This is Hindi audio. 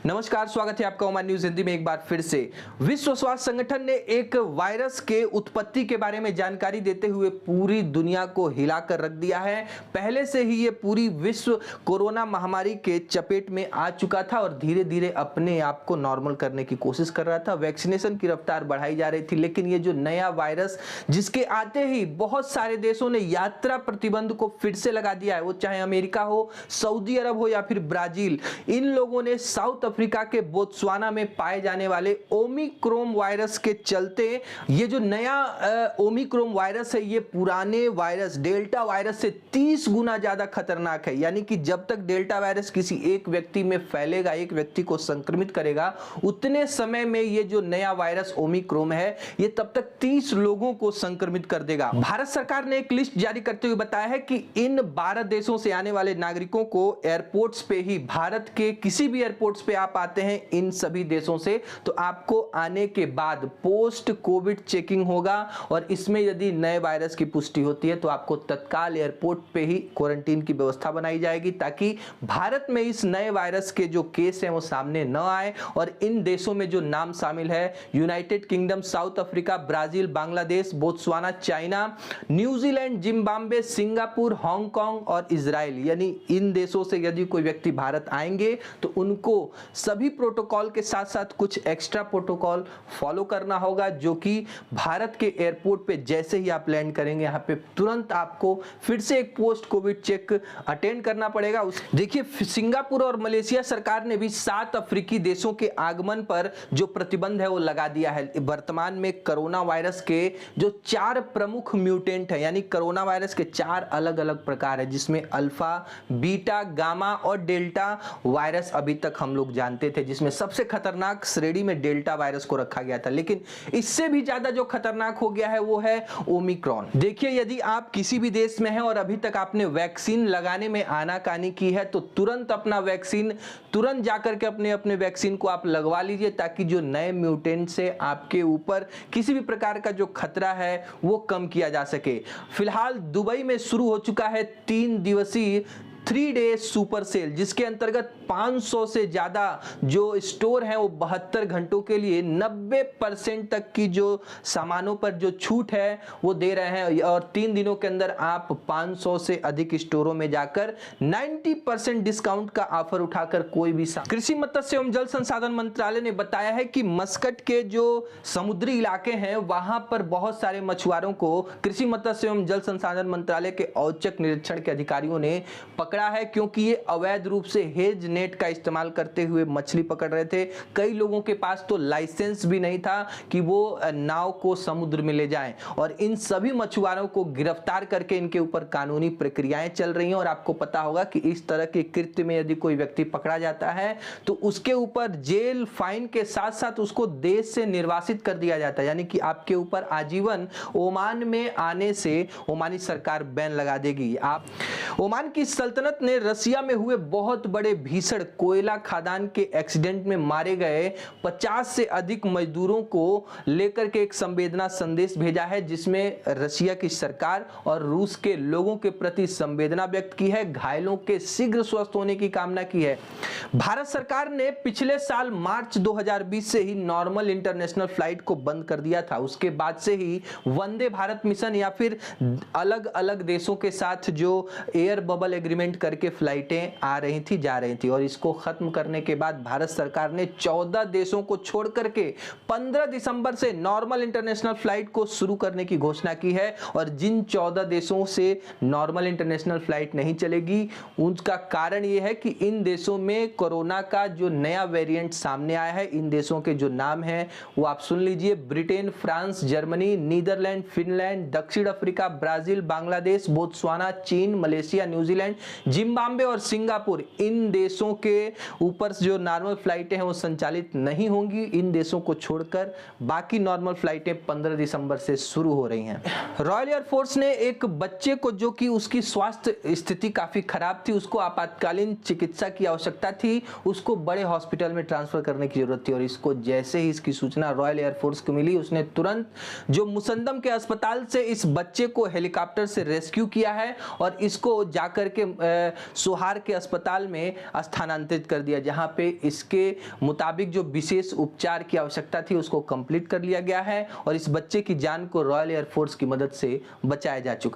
नमस्कार, स्वागत है आपका ओमान न्यूज हिंदी में एक बार फिर से। विश्व स्वास्थ्य संगठन ने एक वायरस के उत्पत्ति के बारे में जानकारी देते हुए पूरी दुनिया को हिलाकर रख दिया है। पहले से ही ये पूरी विश्व कोरोना महामारी के चपेट में आ चुका था और धीरे धीरे अपने आप को नॉर्मल करने की कोशिश कर रहा था। वैक्सीनेशन की रफ्तार बढ़ाई जा रही थी, लेकिन ये जो नया वायरस जिसके आते ही बहुत सारे देशों ने यात्रा प्रतिबंध को फिर से लगा दिया है, वो चाहे अमेरिका हो, सऊदी अरब हो या फिर ब्राजील। इन लोगों ने साउथ अफ्रीका के बोत्सवाना में पाए जाने वाले ओमिक्रॉन वायरस के चलते ये जो नया ओमिक्रॉन वायरस है, ये पुराने वायरस डेल्टा वायरस से 30 गुना ज्यादा खतरनाक है। यानी कि जब तक डेल्टा वायरस किसी एक व्यक्ति में फैलेगा, एक व्यक्ति को संक्रमित करेगा, उतने समय में ये जो नया वायरस ओमिक्रॉन है, ये तब तक 30 लोगों को संक्रमित कर देगा। भारत सरकार ने एक लिस्ट जारी करते हुए बताया है कि इन 12 देशों से आने वाले नागरिकों को एयरपोर्ट्स पे ही, भारत के किसी भी एयरपोर्ट्स पे आप आते हैं इन सभी देशों से, तो आपको आने के बाद पोस्ट कोविड चेकिंग होगा और इसमें यदि नए वायरस की पुष्टि होती है तो आपको तत्काल एयरपोर्ट पे ही क्वारंटीन की व्यवस्था बनाई जाएगी, ताकि भारत में इस नए वायरस के जो केस हैं वो सामने न आए। और इन देशों में जो नाम शामिल है, United kingdom, south Africa, Brazil, Bangladesh, Botswana, China, New Zealand, Zimbabwe, Singapore, Hong Kong और इजराइल। यानी इन देशों से यदि कोई व्यक्ति भारत आएंगे तो उनको सभी प्रोटोकॉल के साथ साथ कुछ एक्स्ट्रा प्रोटोकॉल फॉलो करना होगा, जो कि भारत के एयरपोर्ट पे जैसे ही आप लैंड करेंगे, यहाँ पे तुरंत आपको फिर से एक पोस्ट कोविड चेक अटेंड करना पड़ेगा। देखिए, सिंगापुर और मलेशिया सरकार ने भी 7 अफ्रीकी देशों के आगमन पर जो प्रतिबंध है वो लगा दिया है। वर्तमान में कोरोना वायरस के जो 4 प्रमुख म्यूटेंट है, यानी कोरोना वायरस के 4 अलग अलग प्रकार है, जिसमें अल्फा, बीटा, गामा और डेल्टा वायरस अभी तक हम लोग जानते थे, जिसमें सबसे खतरनाक श्रेणी में डेल्टा वायरस को रखा गया था। लेकिन इससे भी ज्यादा जो खतरनाक हो गया है वो है ओमिक्रॉन। देखिए, यदि आप किसी भी देश में हैं और अभी तक आपने वैक्सीन लगाने में आनाकानी की है, तो तुरंत अपना वैक्सीन, तुरंत जाकर के अपने वैक्सीन को आप लगवा लीजिए, ताकि जो नए म्यूटेंट से आपके ऊपर किसी भी प्रकार का जो खतरा है वो कम किया जा सके। फिलहाल दुबई में शुरू हो चुका है 3 दिवसीय 3 डे सुपर सेल, जिसके अंतर्गत 500 से ज्यादा जो स्टोर हैं वो 72 घंटों के लिए 90% तक की जो सामानों पर जो छूट है वो दे रहे हैं। और 3 दिनों के अंदर आप 500 से अधिक स्टोरों में जाकर 90% डिस्काउंट का ऑफर उठाकर कोई भी कृषि, मत्स्य एवं जल संसाधन मंत्रालय ने बताया है कि मस्कट के जो समुद्री इलाके हैं वहां पर बहुत सारे मछुआरों को कृषि, मत्स्य एवं जल संसाधन मंत्रालय के औचक निरीक्षण के अधिकारियों ने पकड़ा है, क्योंकि ये अवैध रूप से हेज नेट का इस्तेमाल करते हुए मछली पकड़ रहे थे। कई लोगों के पास तो लाइसेंस भी नहीं था कि वो नाव को समुद्र में ले जाएं, और इन सभी मछुआरों को गिरफ्तार करके इनके ऊपर कानूनी प्रक्रियाएं चल रही हैं। और आपको पता होगा कि इस तरह के कृत्य में यदि कोई व्यक्ति पकड़ा जाता है तो उसके ऊपर जेल, फाइन के साथ साथ उसको देश से निर्वासित कर दिया जाता है। यानी कि आपके ऊपर आजीवन ओमान में आने से ओमानी सरकार बैन लगा देगी। आप ओमान की सल्तनत ने रसिया में हुए बहुत बड़े भीषण कोयला खदान के एक्सीडेंट में मारे गए 50 से अधिक मजदूरों को लेकर के एक संवेदना संदेश भेजा है, जिसमें रसिया की सरकार और रूस के लोगों के प्रति संवेदना व्यक्त की है, घायलों के शीघ्र स्वस्थ होने की कामना की है। भारत सरकार ने पिछले साल मार्च 2020 से ही नॉर्मल इंटरनेशनल फ्लाइट को बंद कर दिया था। उसके बाद से ही वंदे भारत मिशन या फिर अलग अलग देशों के साथ जो एयर बबल एग्रीमेंट करके फ्लाइटें आ रही थी, जा रही थी, और इसको खत्म करने के बाद भारत सरकार ने 14 देशों को छोड़ करके 15 दिसंबर से नॉर्मल इंटरनेशनल फ्लाइट को शुरू करने की घोषणा की है। और जिन 14 देशों से नॉर्मल इंटरनेशनल फ्लाइट नहीं चलेगी, उसका कारण यह है कि इन देशों में कोरोना का जो नया वेरिएंट सामने आया है। इन देशों के जो नाम हैं वो आप सुन लीजिए: Britain, France, Germany, Netherlands, Finland, दक्षिण अफ्रीका, ब्राजील, बांग्लादेश, बोत्सवाना, चीन, मलेशिया, न्यूजीलैंड, जिम्बाब्वे और सिंगापुर। इन देशों के ऊपर जो नॉर्मल फ्लाइटें हैं वो संचालित नहीं होंगी। इन देशों को छोड़कर बाकी नॉर्मल फ्लाइटें 15 दिसंबर से शुरू हो रही हैं। रॉयल एयरफोर्स ने एक बच्चे को, जो कि उसकी स्वास्थ्य स्थिति काफी खराब थी, उसको आपातकालीन चिकित्सा की आवश्यकता थी, उसको बड़े हॉस्पिटल में ट्रांसफर करने की जरूरत थी। और इसको जैसे ही इसकी सूचना रॉयल एयरफोर्स को मिली, उसने तुरंत जो मुसंदम के अस्पताल से इस बच्चे को हेलीकॉप्टर से रेस्क्यू किया है और इसको जाकर के सोहार के अस्पताल में स्थानांतरित कर दिया, जहां पे इसके मुताबिक जो विशेष उपचार की आवश्यकता थी उसको कंप्लीट कर लिया गया है और इस बच्चे की जान को रॉयल एयरफोर्स की मदद से बचाया जा चुका है।